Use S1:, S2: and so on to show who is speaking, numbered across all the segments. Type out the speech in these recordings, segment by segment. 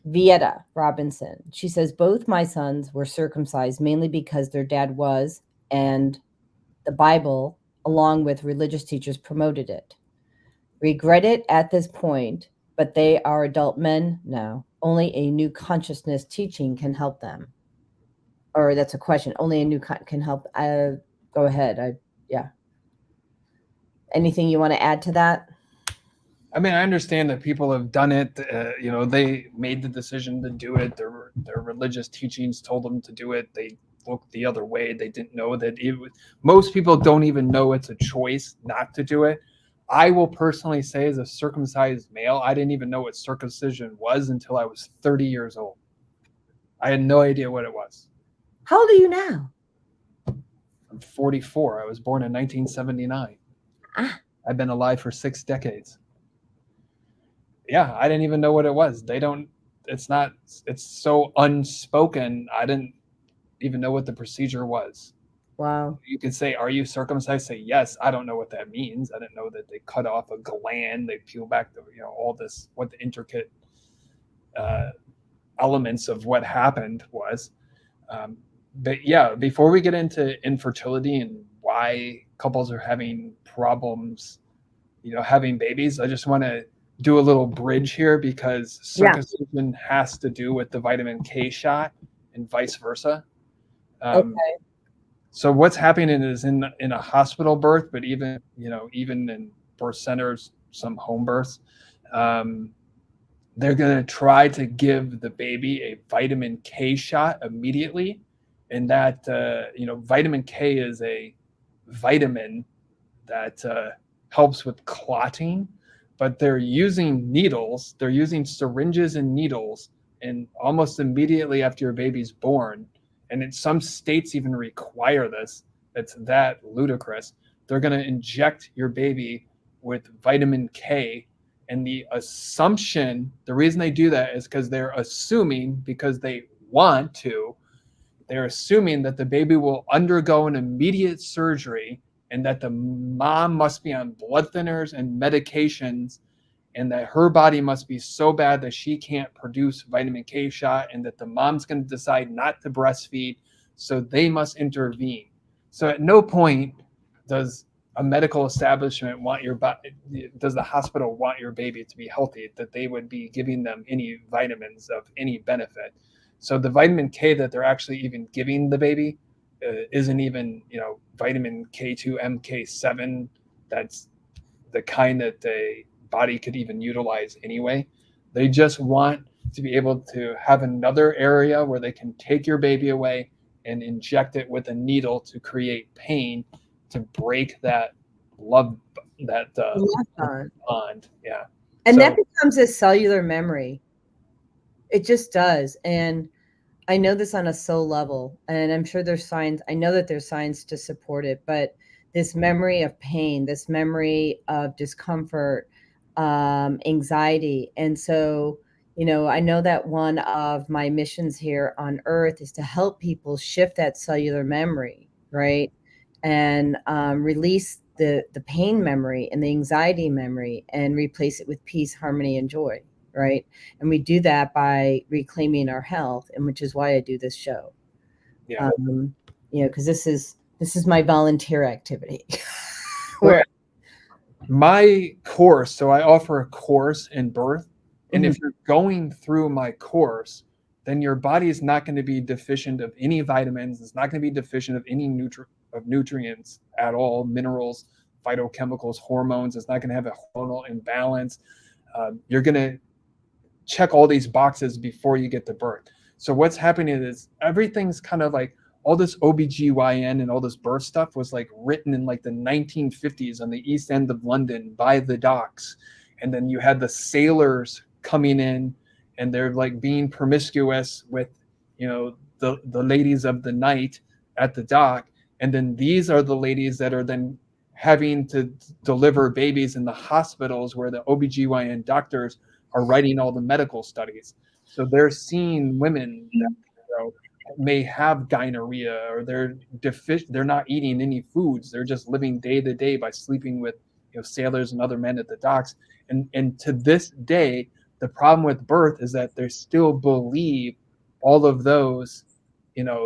S1: Vieta Robinson. She says, both my sons were circumcised mainly because their dad was, and the Bible, along with religious teachers, promoted it. Regret it at this point, but they are adult men now. Only a new consciousness teaching can help them. Or that's a question. Only a new can help. Go ahead. Yeah. Anything you want to add to that?
S2: I mean, I understand that people have done it. They made the decision to do it. Their religious teachings told them to do it. They looked the other way. They didn't know that it was. Most people don't even know it's a choice not to do it. I will personally say, as a circumcised male, I didn't even know what circumcision was until I was 30 years old. I had no idea what it was.
S1: How old are you now?
S2: I'm 44. I was born in 1979. I've been alive for 6 decades. Yeah, I didn't even know what it was. It's so unspoken. I didn't even know what the procedure was.
S1: Wow.
S2: You could say, are you circumcised? Say yes. I don't know what that means. I didn't know that they cut off a gland, they peel back all this, what the intricate elements of what happened was. But yeah, before we get into infertility and why couples are having problems, having babies, I just want to do a little bridge here, because circumcision has to do with the vitamin K shot and vice versa.
S1: Okay.
S2: So what's happening is in a hospital birth, but even in birth centers, some home births, they're going to try to give the baby a vitamin K shot immediately. And that, vitamin K is a vitamin that helps with clotting, but they're using needles, they're using syringes and needles, and almost immediately after your baby's born, and in some states even require this, it's that ludicrous, they're going to inject your baby with vitamin K. And the assumption, the reason they do that is because they're assuming, because they want to, they're assuming that the baby will undergo an immediate surgery, and that the mom must be on blood thinners and medications, and that her body must be so bad that she can't produce vitamin K shot, and that the mom's going to decide not to breastfeed, so they must intervene. So at no point does a medical establishment does the hospital want your baby to be healthy, that they would be giving them any vitamins of any benefit. So the vitamin K that they're actually even giving the baby isn't even, vitamin K2, MK7. That's the kind that the body could even utilize anyway. They just want to be able to have another area where they can take your baby away and inject it with a needle to create pain, to break that love, that bond. Yeah.
S1: And that becomes a cellular memory. It just does. And I know this on a soul level, and I'm sure there's science. I know that there's science to support it, but this memory of pain, this memory of discomfort, anxiety. And so, I know that one of my missions here on earth is to help people shift that cellular memory, right? And release the pain memory and the anxiety memory, and replace it with peace, harmony, and joy. Right. And we do that by reclaiming our health, and which is why I do this show.
S2: Yeah.
S1: Because this is my volunteer activity.
S2: Where my course, so I offer a course in birth, and if you're going through my course, then your body is not going to be deficient of any vitamins. It's not going to be deficient of any nutrients at all, minerals, phytochemicals, hormones. It's not going to have a hormonal imbalance. You're going to check all these boxes before you get to birth. So what's happening is everything's kind of like, all this OBGYN and all this birth stuff was like written in like the 1950s on the East End of London by the docks. And then you had the sailors coming in, and they're like being promiscuous with, the ladies of the night at the dock. And then these are the ladies that are then having to deliver babies in the hospitals, where the OBGYN doctors are writing all the medical studies. So they're seeing women that may have gonorrhea, or they're not eating any foods. They're just living day to day by sleeping with sailors and other men at the docks. And to this day, The problem with birth is that they still believe all of those,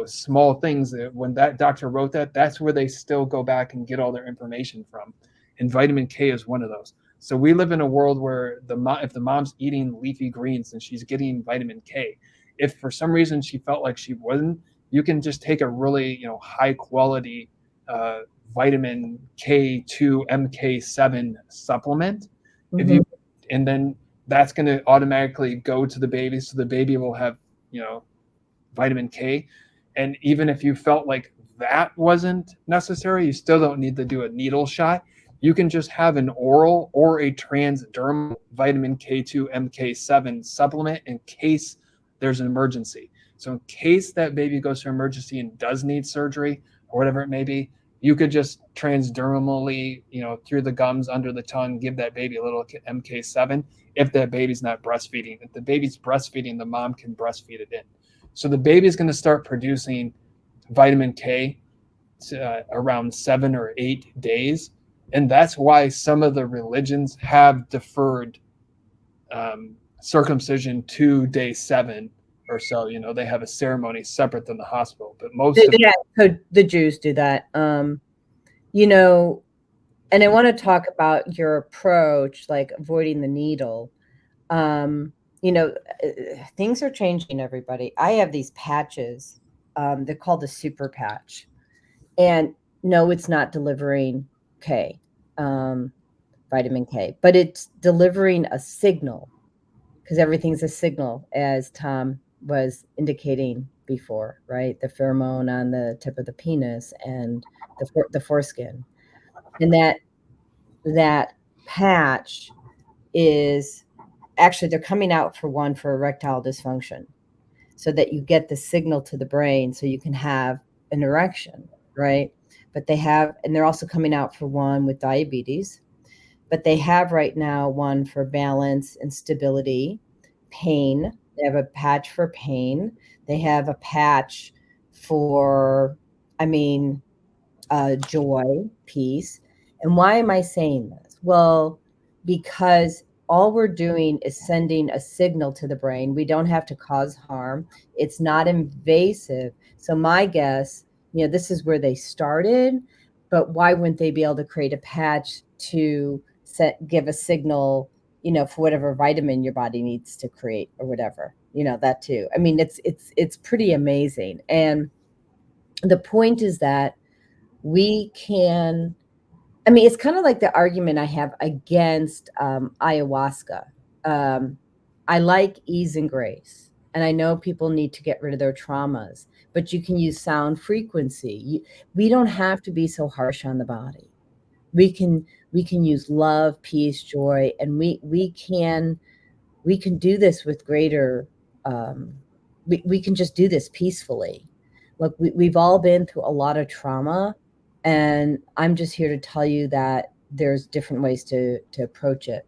S2: small things. That when that doctor wrote that, that's where they still go back and get all their information from. And vitamin K is one of those. So we live in a world where if the mom's eating leafy greens and she's getting vitamin K, if for some reason she felt like she wasn't, you can just take a really, high quality vitamin K2 MK7 supplement. If you, and then that's going to automatically go to the baby, so the baby will have, vitamin K. And even if you felt like that wasn't necessary, you still don't need to do a needle shot. You can just have an oral or a transdermal vitamin K2 MK7 supplement in case there's an emergency. So in case that baby goes to emergency and does need surgery or whatever it may be, you could just transdermally, through the gums, under the tongue, give that baby a little MK7 if that baby's not breastfeeding. If the baby's breastfeeding, the mom can breastfeed it in. So the baby's going to start producing vitamin K around 7 or 8 days. And that's why some of the religions have deferred circumcision to day 7 or so. They have a ceremony separate than the hospital. But
S1: so the Jews do that. And I want to talk about your approach, like avoiding the needle. Things are changing, everybody. I have these patches. They're called the superpatch. And no, it's not delivering K, vitamin K, but it's delivering a signal, because everything's a signal, as Tom was indicating before, right? The pheromone on the tip of the penis and the foreskin. And that patch is actually, they're coming out for one for erectile dysfunction, so that you get the signal to the brain so you can have an erection, right? But they're also coming out for one with diabetes, but they have right now one for balance and stability, pain. They have a patch for pain. They have a patch for, joy, peace. And why am I saying this? Well, because all we're doing is sending a signal to the brain. We don't have to cause harm. It's not invasive. So my guess, this is where they started, but why wouldn't they be able to create a patch to give a signal, for whatever vitamin your body needs to create or whatever, that too. It's pretty amazing. And the point is that we can, it's kind of like the argument I have against ayahuasca. I like ease and grace, and I know people need to get rid of their traumas, but you can use sound frequency. We don't have to be so harsh on the body. We can use love, peace, joy, and we can do this with greater. We can just do this peacefully. Look, we've all been through a lot of trauma. And I'm just here to tell you that there's different ways to approach it.